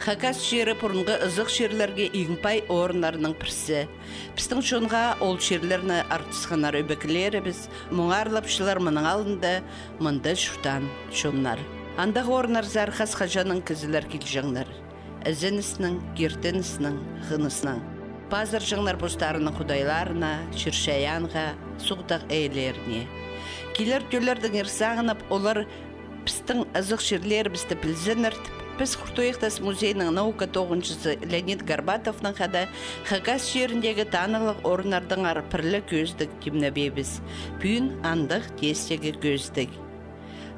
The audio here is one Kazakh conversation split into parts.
Хакас жері бұрынғы ызық жерлерге игінпай орынларының пірсі. Біздің шонға ол жерлерні артысқанар өбекілері біз мұңарлапшылар мұның алынды мұнды шудан шонлар. Андақ орынар зархас қажаның кізілер келжаңлар. Әзінісінің, гертінісінің, ғынысының. Базар жаңлар бұстарының құдайларына, шыршаянға, суғдақ әйлеріне. Келер төлердің ерсағынып, олар біздің ызық жерлер бізді білзін ұртып, біз Құртойықтас музейінің наука 9-шы Леонид Горбатовның қада Хакас жеріндегі танылық орынардың арпырлы көздік демнебебіз. Бүйін андық тестегі көздік.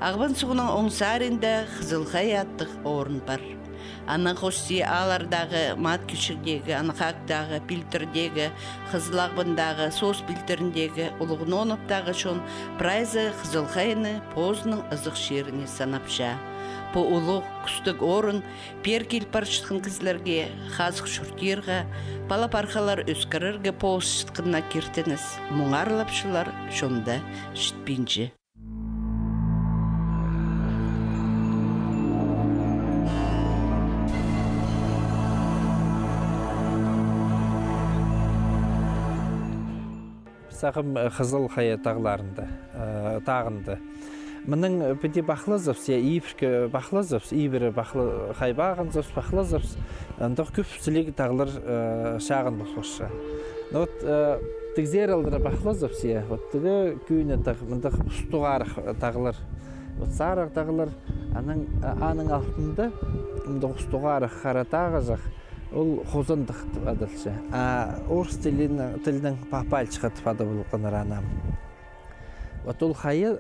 Ағбан суғының оңсарында Қызылқай аттық орын бар. Аның қости алардағы, мат күшірдегі, анықақтағы, билтірдегі, Қызылағбындағы, сос билтіріндегі, Улығыноновтағы шон прайзы Қызылқайны Позының ызық шеріне санапша. По улуг күстік орын пер келіп баршытқын кізлерге, қазық шүртерға, балапарқалар өскірірге поз шытқынна кертініс. Мұңарлапшылар шонда шытпенші. Сақым Қызылқай тағынды. Мұның пөте бақлызывс, ейбіркі бақлызывс, ейбірі қай бағынзывс, бақлызывс, ұндық көп сүлегі тағылыр шағын бұқшы. Тігзер алдыры бақлызывс, түгі күйіне мұндық ұстуғарық тағылыр, сарық тағылыр, аның алтында мұндық ұстуғарық қара тағы жақ, ол қозындық адылшы. Орыс тілінің папальчыға тұпады бұлқыныр анам. Ол қайы,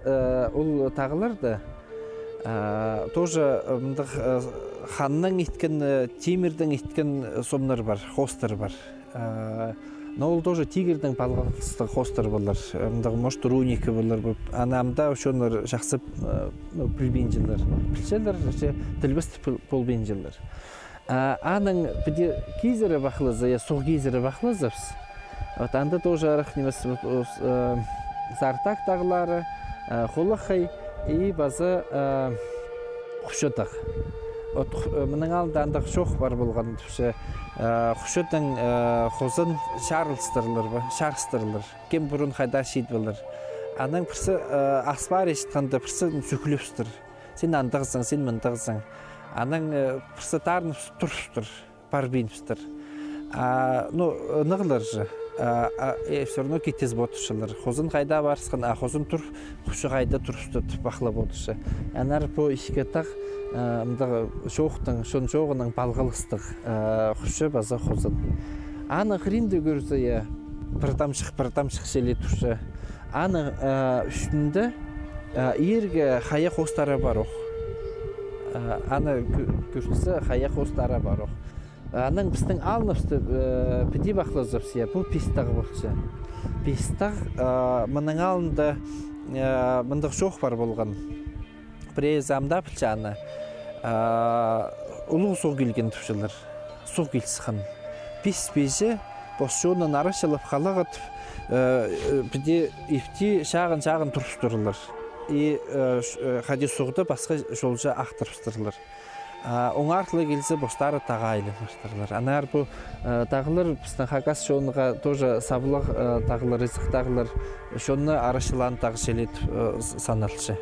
ол тағыларды, тоже ханның еткен, темірдің еткен сомнар бар, хостар бар. Но ол тоже тигердің балғалысты хостар болар. Может, рунікі болар. Анамда шонлар жақсы пүлбенжілер. Пүлшелер, тілбісті пүлбенжілер. Аның кейзері бақылызы, соқ кейзері бақылызывс. Анда тоже арық немес Зартак тағылары, қолықай и базы құшытық. Мұның алында андық шоқ бар болған түпші. Құшытың қозын шарыстырылыр. Кем бұрын қайда шейд болыр. Аның бірсі аспар ешітқанды бірсі сүкіліпстір. Сен андығызың, сен мұндығызың. Аның бірсі тарын тұрыптыр, парбейніпстір. Нығылыр жы. Все равно кетез ботышылыр. Хозын қайда барысқан, хозын тұр, құшы қайда тұрысты бақылы ботышы. Әнар по ішкетақ шоқтың, шон жоғының балғылыстық құшы база хозын. Аны ғыринді көрзі, пыртамшық шеле тұршы. Аны үстінде ерге қая қостары бар оқ. Аны көрсі қая қостары бар оқ. Аның біздің алынышты піде бақылызыпсы, бұл пистағы бұқшы. Пистақ мұның алында мұндық шоқ бар болған. Бірез амда білші аны ұлығы соқ келген түпшілер. Соқ келсіған. Пис-пейші босшуының арашылып қалағыт піде ефте шағын тұрыстырылыр. И қаде соғды басқа жолжа ақтырыстырылыр. Оңартлы келсе бостары тағайлы баштарлар. Анар бұл тағылыр біздің Хакас шоныға тоже сабылық тағылыр, езік тағылыр, шоны арашылан тағы шелет саналшы.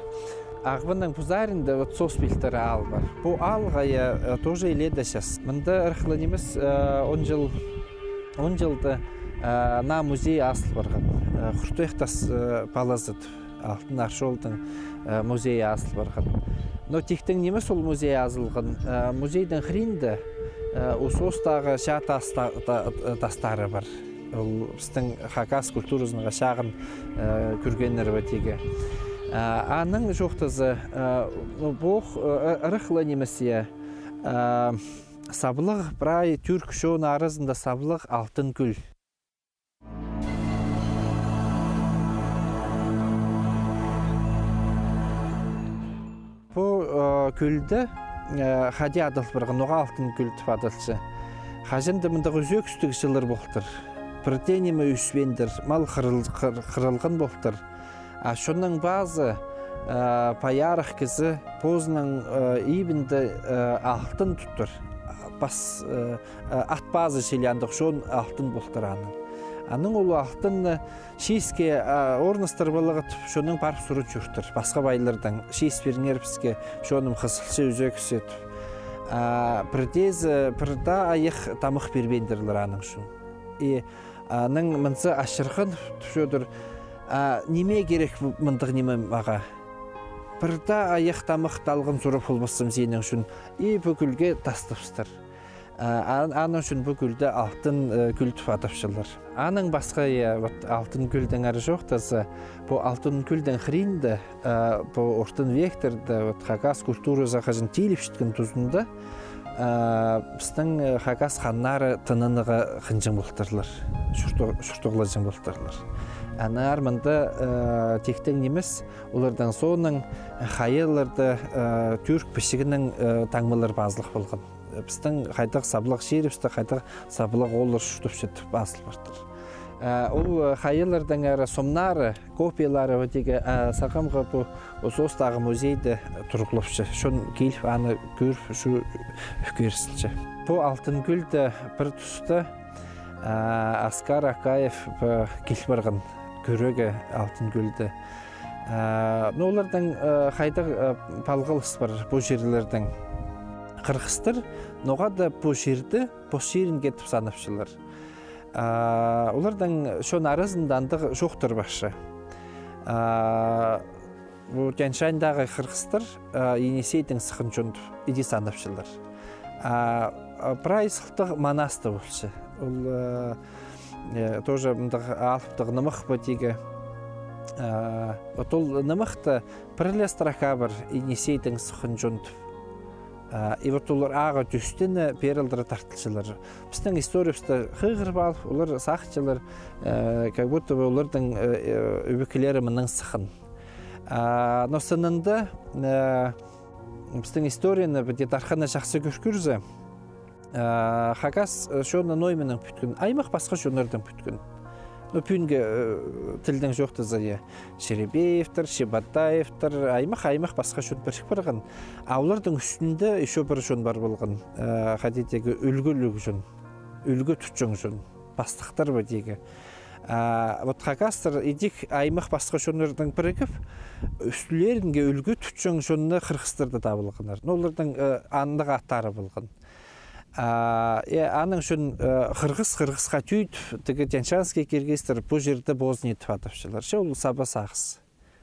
Ағбының бұзарында сос білтірі ал бар. Бұл алғая тоже еледі шас. Мұнда ұрқылы немес 10 жылды на музей асыл барған. Құртойықтас палазыд, алтын аршолдың музей асыл барған. Но тектің немес ол музей азылған. Музейдің хринді ұсостағы ша тастары бар. Ол біздің Хакас культурызынға шағын көргенлер бәтегі. Аның жоқтызы бұл ұрықлы немесе сабылық бірай түрк шоуын арызында сабылық алтын күл. Бұл күлді қади адыл бірген оға алтын күл түп адылшы. Қажынды мұндағы өзек үстігі жылыр болтыр. Бірденемі үсвендір, мал қырылған болтыр. Шонның базы паярық кізі позының ибінді алтын тұттыр. бас атпазы шеляндық шон алтын болтыраның. Аның ол алтын шиіске орныстыр балығыт шоның парып сұры жүртір. Басқа байлардан шиіс беріңер бізге шоным қысылшы үзек үсет. Бірдез бірда айық тамық бербендірлер аның шын. Аның мұнсы ашырғын шөдір неме керек мұндық неме маға. Бірда айық тамық талғын сұрып олмасым зейнің шын. Бүкілге тастыпстыр. Аның үшін бүкілді алтын күл түфатыпшылар. Аның басқа алтын күлдің әрі жоқтасы, бұл алтын күлдің қыринді, бұл ортын векторды, хагас культурыза қажын тейліп шіткен тұзында, біздің хагас қаннары тыныныға қынжың болтырлар, шұртығылажың болтырлар. Аны армында тектен немес, олардан соның қайыларды түрк пішігінің таңмылар базылық болған. Біздің қайдақ сабылық шеріпсті, қайдақ сабылық олар шүтіп шетіп басыл бартыр. Ол қайылардан әрі сомнары, копиялары өтеге сақамға бұл осостағы музейді тұрғылыпшы. Шон келіп аны көріп шу үкерсілші. Бұл алтын гүлді бір тұсты Аскар Акаев келіп барған көрігі алтын гүлді. Олардан қайдақ палғылыс бар бұл жерлердің. Қырғыстыр, ноғада бұл жерді, бұл жерін кетіп санапшылар. Олардан шон арызындандық жоқтыр бақшы. Бұл жәншайындағы қырғыстыр, енесейдің сықын жонды, иде санапшылар. Прайсықтық манасты болшы. Ол тоже алыптық нымық бөтегі. Ол нымықты пірлі страка бар, енесейдің сықын жонды. И вот олар аға түстіні перелдері тартылшылар. Біздің историябызда қығыр балып, олар сақчылар, как будто олардың өбекелері мұның сықын. Но сынында біздің историяны біде дарқаны жақсы көркірзі, хагас шоны нойменің бүткін, аймақ басқа шонырдың бүткін. Пүнге тілдің жоқты зайы Шеребеевтер, Шебатаевтер, аймақ басқа шон біршік барған. Аулардың үстінде үші бір шон бар болған. Қадетегі үлгі жон, үлгі түтчің жон, бастықтар ба деге. Вот хагастыр едік аймақ басқа шонырдың бірігіп, үстілерінге үлгі түтчің жонны қырғыстырды табылғанар. Олардың андығы аттары болған. Аның үшін қырғызға түйт, тігі Тяншанский киргизтер бұл жерді бозын етіп атыпшылар. Ол сабасақыз.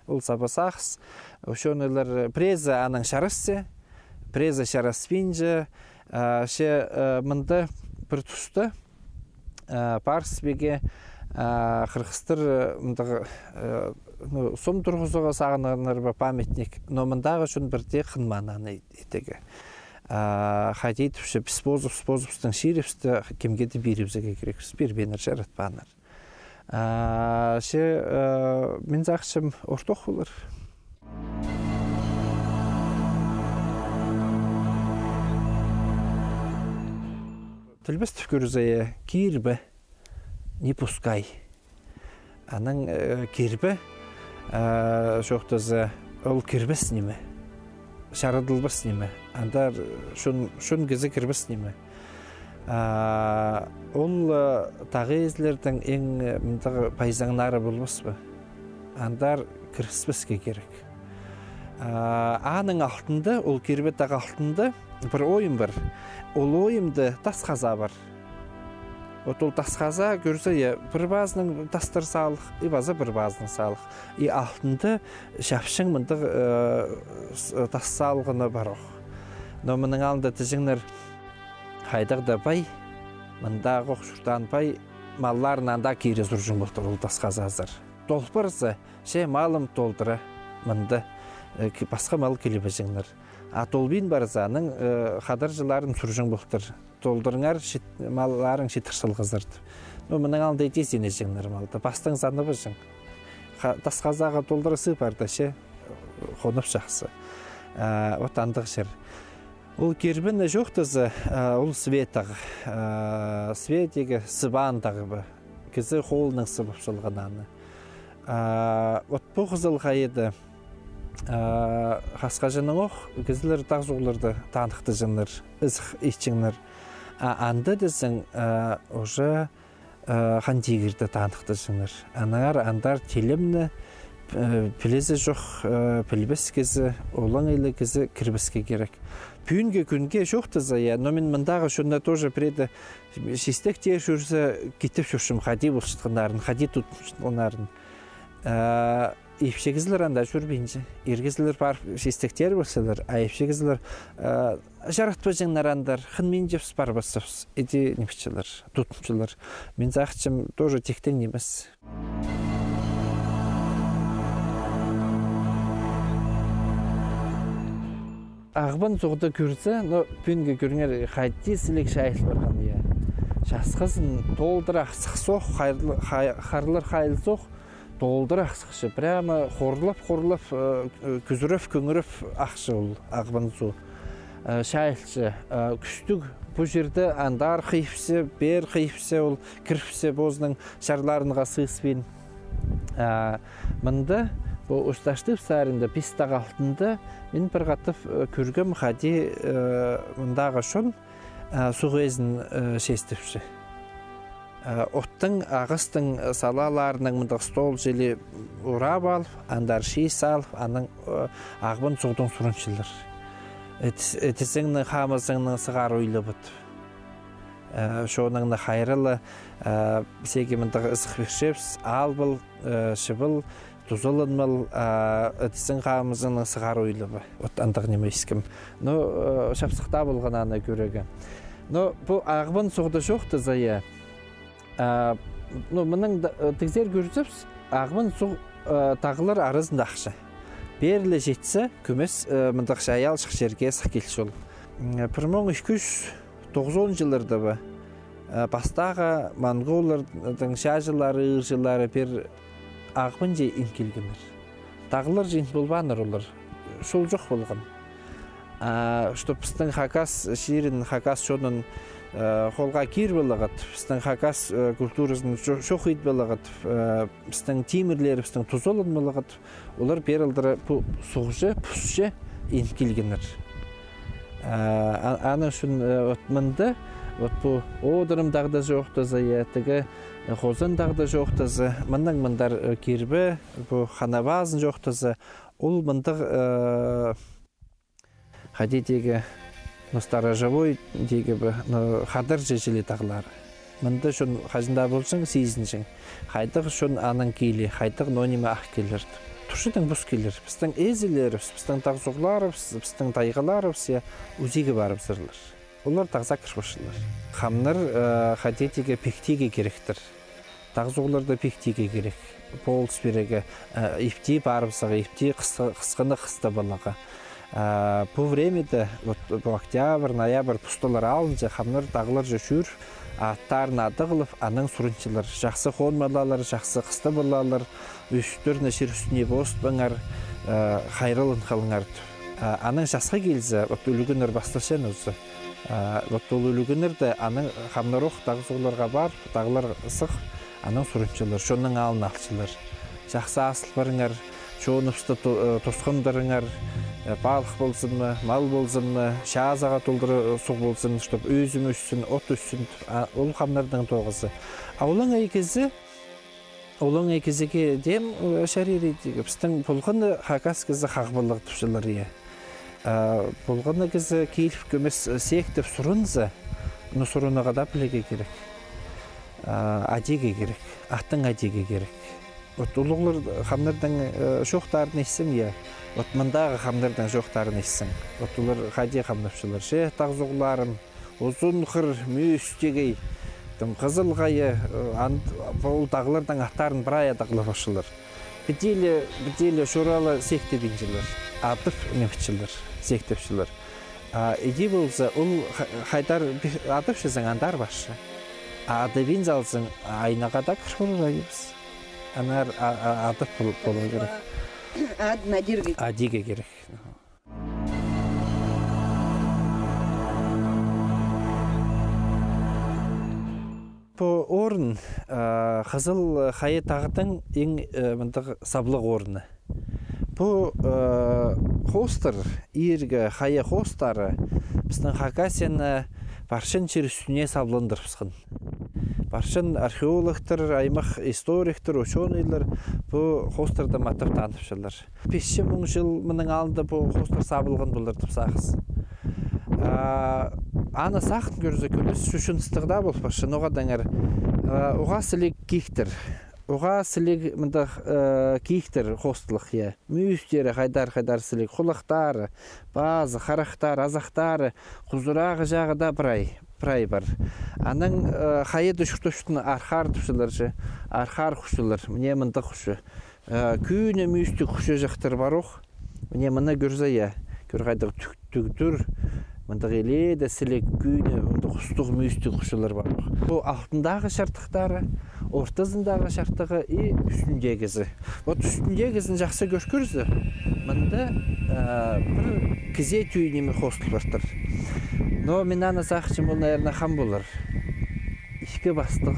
Ол сабасақыз. Шонылар преза аның шарасы, преза шараспинжі. Мұнда бір тұсты парсбеге қырғызтыр сом тұрғызуға сағынағынар памятник. Но мұндағы үшін бірде қынмананы етегі. Хадейтівші спозывстың шерепсті кемгеді беріпзіге керекпіз, бербенер жаратпаныр. Мен зақшым ортоқ болыр. Тілбісті көрізайы кирбі, не пускай. Аның кирбі жоқтызы ол кірбіс немі. Шарадылбыс немі. Андар шын кезі кірбіс немі. Ол тағы езлердің ең пайзаңнары болмас ба. Андар кіріспіске керек. Аның алтында, ол кербеттағы алтында бір ойым бар. Ол ойымды тас қаза бар. Ол тас қаза көрсе, бір базының тастыр салық, базы бір базының салық. Алтында шапшың мұндық тас салғыны бар оқ. Но мұның алында тізіңнер қайдағда бай, мұндағы оқшыртан бай, малларын анда кейрі зұржың болтыр, ол тас қаза азыр. Толпырсы, малым толдыры, мұнды басқа мал келі бәжіңлер. Толбин барзаның қадар жыларын сүржің болтыр. Толдырыңар малларың шетіршіл қызырды. Мұның алында етесіне жеңдер малды. Бастың заны бұжың. Тас қазаға толдырысы барды, қонып жақсы. Отандық жер. Ол кербіні жоқтызы, ол светағы. Светегі сыбандығы бұ. Кезі қолының сыбып жылғананы. Бұл қызылға еді. Қасқа жының оқ, кезілер тағзуғыларды танықты жыныр, ізіқ ешчіңлер. Анда десең уже хандигирді танықты жыңыр. Анағар андар телемні пілесі жоқ, пілбес кезі, олаң елі кезі кірбіске керек. Пүйінге күнге жоқты зая, но мен мындағы шында тоже преді шестек тер жүрсе кетіп жүршім хади бұлшытқындарын, хади тұтқындарын. Епшегізлер анда жүрбейінше. Ергізлер бар шестектер болсалар, епшегізлер жаратпа жаңнар андар, хынмен жепс бар басыпс. Эти немшілер, тұтымшылар. Мен зақытшым тоже тектен немес. Ағбан соғыда көрсе, пүнге көріңер қайти сілік шайыл барған ие. Шасқасын толдыр ақсық соқ, қарлар қайыл соқ, толдыр ақсықшы. Прямо қорлап, күзіріп, көңіріп ақшы ол ағбан соқ. Шайылшы, күштік бұл жерді андар қиіпсе, бер қиіпсе, ол кіріпсе бозының шарларынға сыйыспен. Мұнда бұл ұшташтып сарында пистақ алтында мен бір қатып көргім қади мұндағы шын суғезін шестіпші. Оттың ағыстың салаларының мұндақ стол желі ұрап алып, андар шейс алып, аның ағбын сұғдың сұрыншылыр. Әтісіңнің қамызыңның сығар ойлы бұд. Шоңыңны қайрылы, бісеге мұндақ ысық бекшепс, албыл, шыбыл, тузылынмыл, әтісің қамызыңның сығар ойлы бұ. Андық неме ескім. Шапсықта болған аны көреген. Бұл ағбын соғды жоқты зая. Мұның тігзер көрсепс, ағбын соқ тағылар арызында ақшы. Берлі жетсе, көмес мұндақ шаял шық жерге сық келші ол. 1290 жылырды бұ. Бастаға монголардың шажылары, ұржылары бір ағбын же инкелгенір. Тағылар жин болбаныр олар. Шол жоқ болған. Что пістің хакас, ширин хакас шонын қолға кер болығыд. Пістің хакас культурызын шоқ ет болығыд. Пістің темірлері, пістің тұзолын болығыд. Олар берілдірі сұғжы, пұсжы инкелгенір. Аны үшін өтмінді, бұл одырым дағды жоқтызы, етігі қозын дағды жоқтызы, мұндың мұндар кербі, бұл қанабазын жоқтызы, ол мұндық қадетегі старожавой дегі қадыр жежілі тағылары. Мұнды шын қажында болсын сейзіншің. Қайдық шын аның кейлі, қайдық нонима ақ келерді. Тұршыдың бұс келер. Бістің әзілеріміз, бістің тағзуғларымыз, бістің тайғыларымыз өзегі барып зырлар. Олар тағза кіршбашылар. Қамныр қадетегі пектеге керектір. Тағзуғларды пектеге керек. Полыс береге епте барымсаға, епте қысқыны қысты балаға. Бұл времеде, октябр, ноябр пұсталар алынca қамныр тағылар жүр, аттарын адығылып, аның сұрыншылар. Жақсы қонмалалар, жақсы қысты балалар, үстіріне шер үстіне бост баңар, қайрылын қалыңарды. Аның жасқа келзі, өлігінер басташен өзі. Ол өлігінерді аның қамныр оқ тағызуларға бар, тағылар ысық, аның сұрыншылар, шоның алын алшылар. Жақсы асыл барыңар, шоныпсты тосқындарыңар, балық болсынмы, мал болсынмы, шазаға толдыры сұқ болсын, щоб өзім өссін, от өссін, ол қамнардың тоғызы. Олың әйкізіге дем шәрері дейгі. Бістің бұлғыны қағас кезі қағбылығы түпшілер е. Бұлғыны кезі кейліп көмес сектіп сұрынзы, ұны сұрыны ғада білеге керек. Адеге керек, аттың адеге керек. Ұлығылыр қамнардың шоқтарын ешсің е. Мұндағы қамнардың жоқтарын ешсің. Олар қаде қамнапшылар. Шех тағзуғларым, ұзын қыр, мүйістегей, қызыл ғайы, бұл тағылардың аттарын бірай адағылы башылар. Бітелі шоралы секте бенжілер, адып немтшілер, сектепшілер. Еде болса, ол қайдар адып шезің андар башы. Адыбен залсың айнағада кіршболыр айыбыз. Анар адып болу керек. Адиге керек. Бұл орын қызыл қайы тағытың ең саблық орыны. Бұл хостыр, ергі қайы хостары біздің Хакасияны баршын жер үстіне сабландырыпсın. Баршын археологтар, аймақ историктер, ученыйлар бұл хостарда матап танышылар. 5,000 жыл мұның алында бұл хостар сабылған бұлар тұпсағыз. Ана сақтын көрізе көмес шүшін стығда бұл баршын оға даңар. Оға сілік кейіктір. Оға сілік мұндақ кейіктір хостылық е. Мүйістері қайдар сілік, құлақтары, базы, қарақтары, азақтары, құзырағы жағы да бірай бар. Аның қайыды шүртөштің арқар тұшылар же, арқар құшылар, міне мұнда құшы. Күйіне мүйістік құшы жақтыр бар оқ, міне мұна көрзе е, көр қайдық түгдір, мұндақ еледі сілек күйіне құстық мүйістік құшылар бар оқ. Бұл алтындағы шартықтары, ортазындағы шарттығы и үстіндегізі. Вот үстіндегізін жақсы көршкөрзі, мұнда бір кізе түйінеме хостыл бартыр. Но мен ана сақчым ол, наверное, хам болар. Ишке бастық,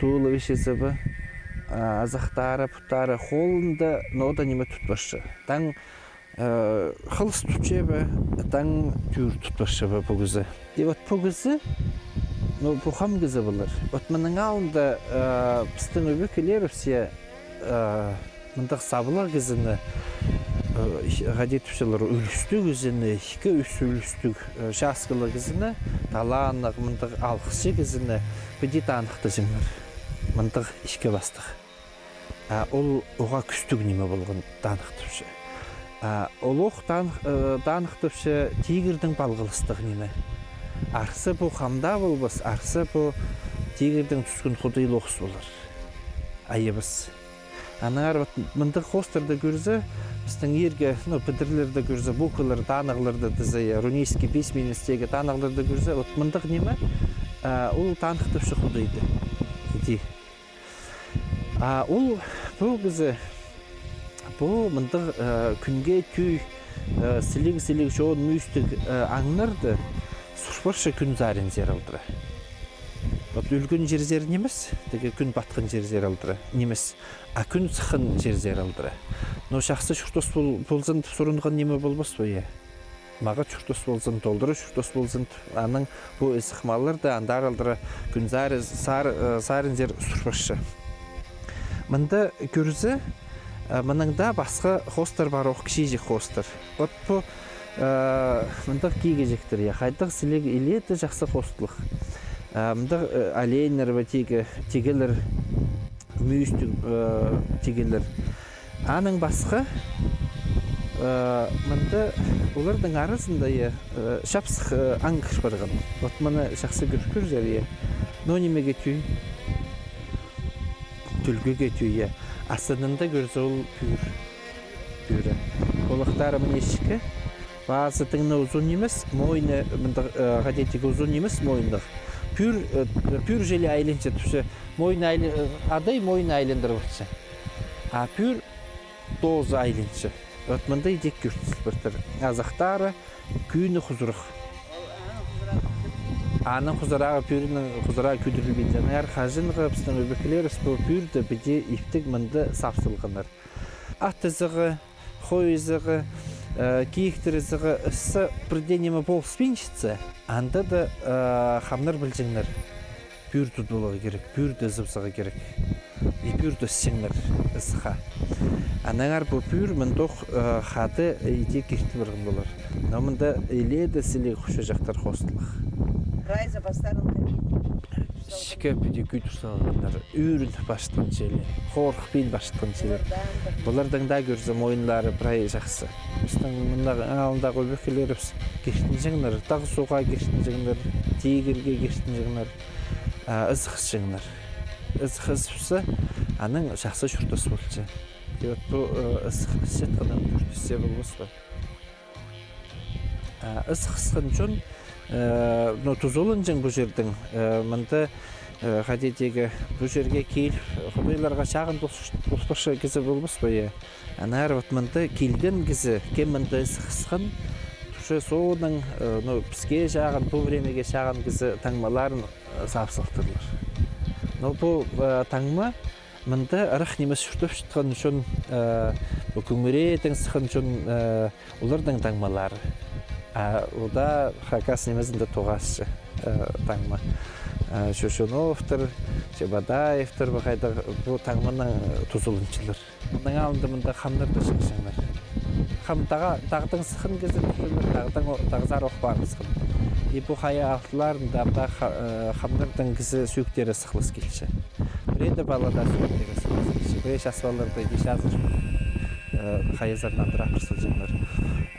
туылы вешесі бі, азақтары, пұттары, қолында, но да неме тұтбашы. Таң қылыс тұтче бі, таң түйір тұтбашы бі бұғызы. И вот бұғызы, но бұл хам кізі болар. Вот мұның ауында пістің өбі келер өпсе, мұндақ сабылар кізіні, ғадет үшілер үлістік өзіні, екі үлістік жасқылы кізіні, таланық, мұндық алқысы кізіні бүдет анықты жыңыр. Мұндық ішке бастық. Ол оға күстік неме болған данықты үші. Ол оқ данықты үші тигірдің балғылыстық неме. Арсы бұл қамда болбас, арсы бұл тигірдің түскін құдайлы оқыс болар. Айыбыз. Анағар мұндық хостарды көрзі, біздің ерге бідірлерді көрзі, бұқылар, танығыларды дізі, рунейский письменностегі танығыларды көрзі, мұндық неме, ол танықты үші құдайды. Ол бұл кізі, бұл мұндық күнге түй, сілік жоғын мүйістік аңнарды сұрпыршы күн зарын зер алдыры. Үлгін жер немес, күн батқын жер алдыры, немес, күн сықын жер алдыры. Но шақсы шүртос болзын сұрынған неме болбас бөйе. Маға шүртос болзын толдыры, шүртос болзын аның бұл ісіқмалыр аңдар алдыры күн зарын зер сұрпыршы. Мұнда көрізі, мұныңда басқа хостар бар оқ, кішейжік хостар. Вот бұл мұндақ кейге жектір, қайдық сілек елеті жақсы хостлық. Мұндақ олейнер тегелер, мүйістік тегелер. Аның басқа, мұнда олардың арасында шапсық аңқыш барған. Вот мұны жақсы көршкөр жәрі. Но немеге түй, түлгіге түй. Асынында көрзі ол пүйірі. Олықтары мұн ешкі. Bazı tığına uzun емес, мойны ғадетігі uzun емес, мойындық. Pür жели айленче түші, адай мойны айлендір бұртшы. Pür дозы айленче. Өтмінді едек көрсіз біртір. Азақтары күйіні құзырық. Аның құзырағы пүрінің құзырағы көдірілген жанар, қажынғы біздің өбекілер бұл пүрді біде ифтік мінді сапсылғыныр. Аттызығы, қойызығы, кейіктірізігі ұсы бірденемі бол спеншіці, анда да қамнар білжіңдер пүр тұдылығы керек, пүрді зыбсығы керек, пүрді сеңдер ұсыға. Анаңар бұл пүр мұндық қады еде кекті біргін болар. Намында еледі сілі құшы жақтар қостылық. Райза бастарын Шікі бүде күйтұрсағандар, үйрін баштын желі, қорық бейін баштын желі. Бұлардың да көрзі мойынлары бірай жақсы. Біздің мұндағы аңалындағы өбекелері кештін жыңдар, тағы суға кештін жыңдар, тегерге кештін жыңдар, ызықыз жыңдар. Ызықыз бұсы, аның жақсы жүртіс болчы. Бұл ызықыз жетқадан жүртісе болғыз ба. Ызықызғын жон, тұзолын жың бұл жердің, мұнда қадетегі бұл жерге кейл, құдайларға шағын бұлспашы кезі болмас бөйе. Анар мұнда келген кезі, кем мұнда ызықызғын, тұшы соғының піске шағын, бұл времеге шағын кезі таңмаларын сапсықтырлар. Бұл таңма мұнда ұрық немес жүртіп шытқан үшін, бұл көңіре етің сықын үшін олардың таңмалары. Ода хакас немезінде тоғасшы таңма. Шушуновтыр, Шебадаевтыр, бұл таңманың тұзылыншылар. Мұның алынды мұнда қамдырды шықшыңлар. Тағдың сықын кезі тұзылыр, тағзар оқпағын сықын. Бұл қая алтыларында қамдырдың кезі сүйіктері сықлыс келші. Біреді балада сүйіктері сықлыс келші. Біреш асваларды еш азыр қайызарнандыра қырсыл жыңлар.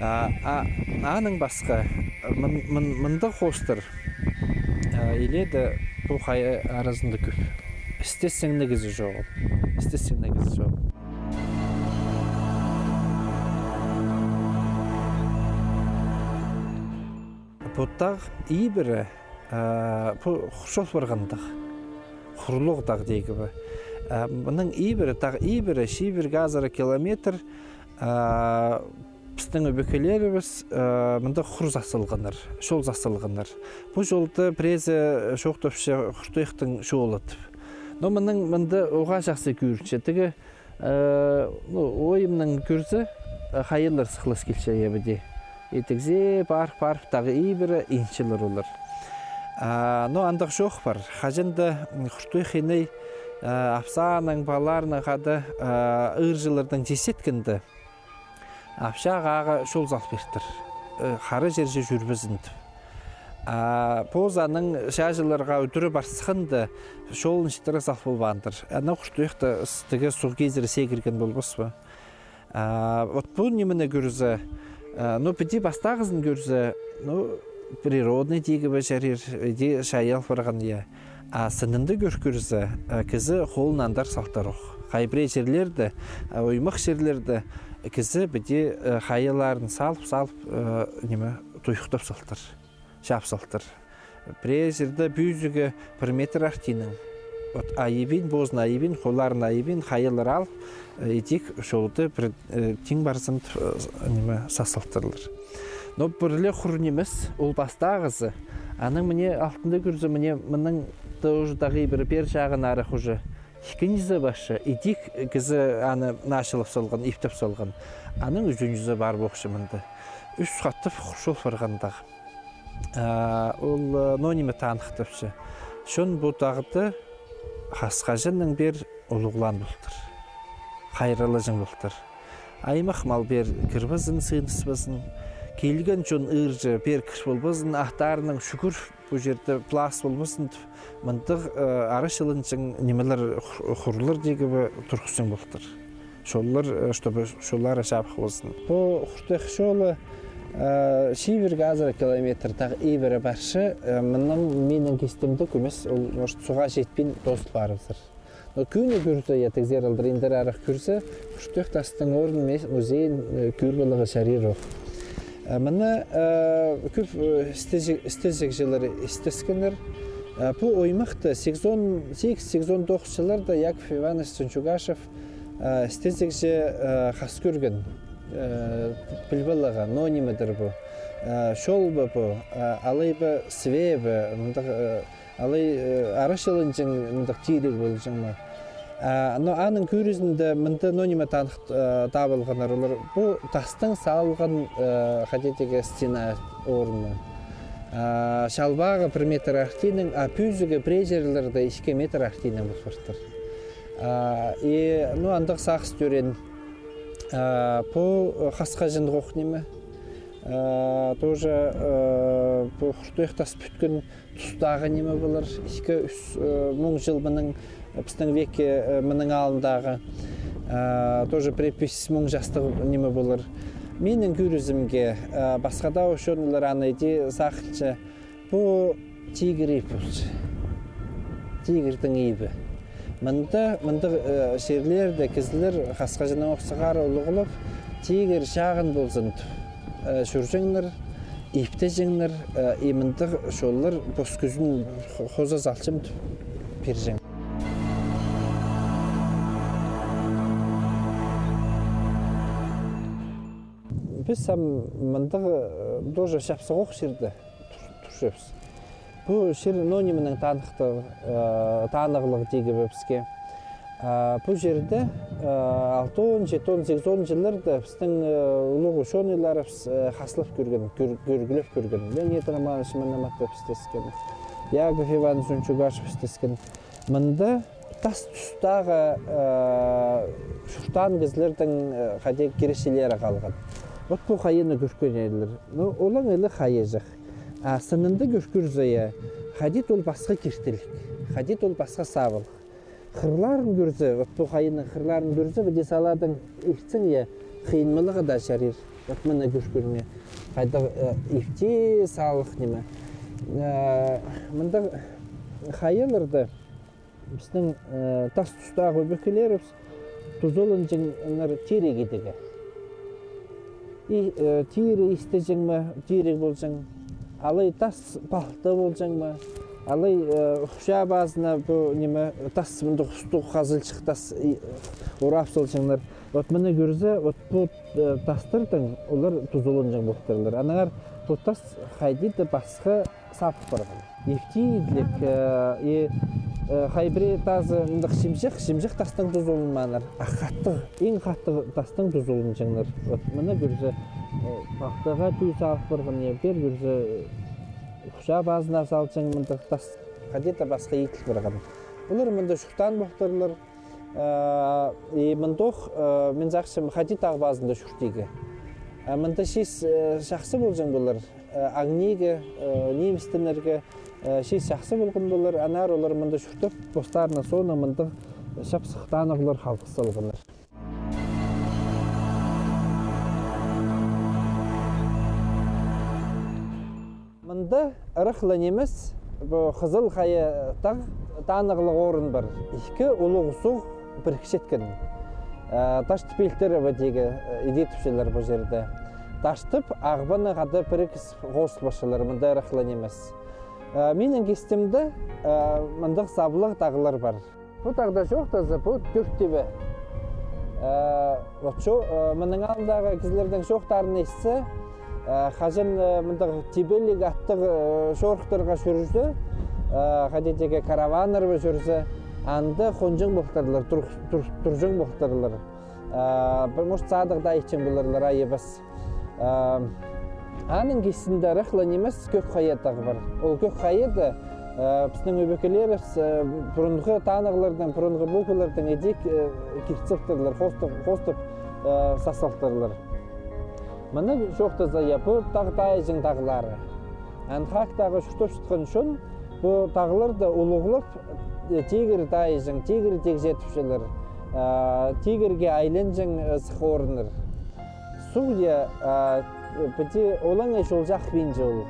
Аның басқа, мұнды қостыр. Иледі бұл қай арасында көп. Істесің негізі жоқ. Бұттақ ибірі құшыл бұрғандық. Құрлығдақ дейгі бі. Бұның ибірі шибір газары километр біздің өбекелеріміз мұнда құр засылғаныр, жол засылғаныр. Бұл жолды бірезі шоқтопшы құртойықтың жолыдып. Но мұнда оға жақсы көрінші. Тігі ойымның көрсі қайылыр сықлыс келші ебіде. Етігзе барып тағы ибірі иншілер олар. Но андық жоқ бар. Қажынды құртой қинай апсаның баларының қады ұр жесеткінді. Апшағаға жол зал бердір. Қары жерже жүрбізінді. Позаның шажыларға өтірі барсықынды жолын шетірі зал болбандыр. Әні құртойықты үстігі сұқ кезірі сегірген болбыз ба. Бұл немені көрізі, біде бастағызын көрізі, природный дейгі бәжәрер, шайал барған е. Сынынды көрізі, кізі қолынандар салтар оқ. Қайбірей жерлерді, оймақ жерлерді, кізі біде қайыларын салып, тұйықтап салтыр, шап салтыр. Бірей жерді бүйізігі 1 метр артының. Айыбин, бозын айыбин, қоларын айыбин, қайылар алып, едек жолды тең барзымд сасалтырлар. Но бірлі құр неміз, ол бастағызы. Аның міне алтында көрзі, мұның тұждағы бір бер жағын арық ұжы. Екіншізі башы, едек кізі аны нашылып солған, иптеп солған. Аның үзінізі бар боқшы мұнды. Үш қаттып құшыл барғандағы. Ол нонимі танықтыпшы. Шын бұтағыды қасқажының бір ұлығлан бұлтыр. Қайралы жың бұлтыр. Аймақ мал бер кірбізін, сыйыныспызын. Келген жон ұржы бер кір болбызын, ақтарының шүкір бұл жерді плас болмысын. Мұндық ары шылыншың немелер құрылыр дегі тұрқысын бұлтыр. Шолар ашапық болсын. Бұл құртық жолы шибір газары километр тағы ебірі баршы, менің кестімді көмес, ол суға жетпен досыл барызыр. Күні көрді, етік зералдыр, ендер арық көрсі, құртық тастың орын музейін көрбілігі шарир оқ. Мұны көп істезік жылары істескендер. Бұл оймақты 8-9 жыларда Яков Иванович Чунчугашев істезік же қас көрген. Білбіліға, нонимедір бұл. Шол бұл, алай бұл све бұл, алай арышылын жың тийлік бұл жыңы. Но аның көрізінде мұнды нониме танық табылғанар олар. Бұл тастың салған қадетеге стена орны. Шалбағы 1 метр артының, пүйзігі прейжерлерді 2 метр артының бұл фырттыр. Андық сақс түрен бұл қасқа жынғы оқнемі. Тоже бұл құртойықтас бүткін тұстағы немі болар. 2-3 мұң жыл мұның біздің веке мұның алындағы. Тоже препис мұң жастығы немі болар. Менің көрізімге басқада өшөнілер анайды сақылшы. Бұл тигір еп болшы. Тигірдің ебі. Мұнды шерлерді, кізілер қасқа жының оқсығары ұлығылып, тигір шағын болзынды. Шүржіңлер, епте жіңлер, емінді шоллар бос күзін қоза залчымды пержің. Біз мұндағы дожа шапсығы оқ шерді тұршөпсіз. Бұл шер нонимінің танығылығы дейгі бөпске. Бұл жерде 6-7-8 жылларда біздің ұлық үшонылары қасылып көрген, көргіліп көрген. Леонид Романович Мономатов істескен, Яков Иванович Чугашев істескен. Мұнда тас тұстағы шұртан кізлердің қаде керешелері қалған. Вот бұл қайыны көркен елдер. Олың әлі қайы жақ. Сынынды көркір зая, қадет ол басқа кертелік, қадет ол басқа сабылық. Қырларын көрзі, бұл қайының қырларын көрзі, біде саладың ефтің е, қиынмылығы да шарир. Мұны көркіріне қайда ефте салық неме. Мұнда қайылырды біздің тас тұстағы өбекелеріміз тұзолын жыңнар терек едігі. Тері істі жыңма, терек бол жың. Алай тас палты бол жыңма. Алай ұқша базына тас мұнды құсту қазылшық тас ұрап сол жыңлар. Мұны көрізі, бұл тастырдың, олар тұзолын жың бұқтырылыр. Анағар бұл тас қайдейді басқа сапық барған. Ефти еділік, қайбірі тазы шимжық тастың тұзолын маңар. Ең қаттығы тастың тұзолын жыңлар. Мұны көрізі, бақтыға түй сапық барған, бер көрізі ұқша базына салчың мұнды тас қадета басқа етіл бірған. Олар мұнды шүртан бұқтырылыр. Мұндық мен жақшым қадетағы базында шүртегі. Мұнды шес шақсы болжың болар. Ағнеге, немістінерге шес шақсы болғын болар. Анар олар мұнды шүртіп, бостарына соны мұнды шапсықтан олар халқы салғыныр. Мұнда ұрықлы немес, қызыл қайы танығылық орын бар. Екі ұлық сұқ бір кішеткен. Ташты пелтері бәдегі едетіпшілер бұл жерде. Таштып, ағбаны қады бір кіс ғосыл башылар, мұнда ұрықлы немес. Менің кестімді мұндық сабылық тағылар бар. Бұл тағда жоқ тазы, бұл көрттебі. Мұның алдындағы кізлердің жоқтарын естісі, Қажын мұндағы Тибелік аттық шорықтарға жүрізді, қадетеге караванырбы жүрізі, анды қонжың бұқтарылар, тұржың бұқтарылар. Бір мұшт садық да етчен бұларлар айы бас. Аның кесінде рықлы немес көк қайеттағы бар. Ол көк қайетті біздің өбекелеріс бұрынғы танығылардан, бұрынғы бұқылардан едек кертсіптірлер, қостып сасалтырлар. Мұны жоқты зая, бұл тағдай жың тағылары. Әнқақтағы шүртіп шүткен шын, бұл тағыларды ұлығылып, тегір дай жың, тегір тек жетіпшілер, тегірге айлен жың сық орыныр. Сұғия, біде олың әш ол жақ бен жол.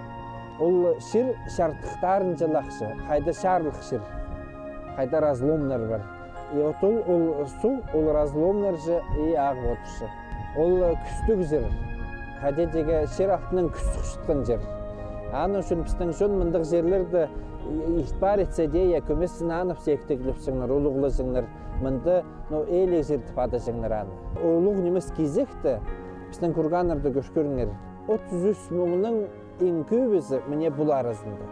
Ол шыр шартықтарын жылақшы, қайда шарлық шыр, қайда разломнар бар. Ол су, ол разломнар жы ағы отыршы. Ол күстік жыр. Қадетеге шер алтының күстік шытқан жер. Аны үшін біздің жөн мұндық жерлерді ихтбар етсе де, көмесін анып сектігіліп жыңлар, олығылы жыңлар, мұнды әлек жерді пады жыңлар аны. Олық немес кезекті біздің күрғанырды көшкөріңер. 33 мұңының ең көбізі міне бұл арызында.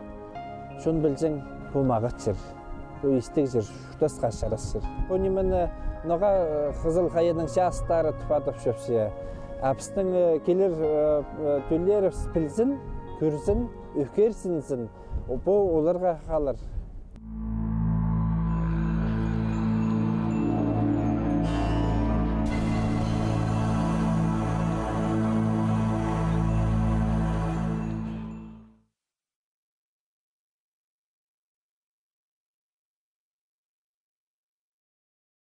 Шын білжің бұл мағыт жер, бұл істік жер, шүртас қашарас жер. Бұл немені ноға қызыл қайының шастары тұпадып шөпсе, Апыстың келер төлеріп білзін, көрзін, өкерсінзін, бұл оларға қалар.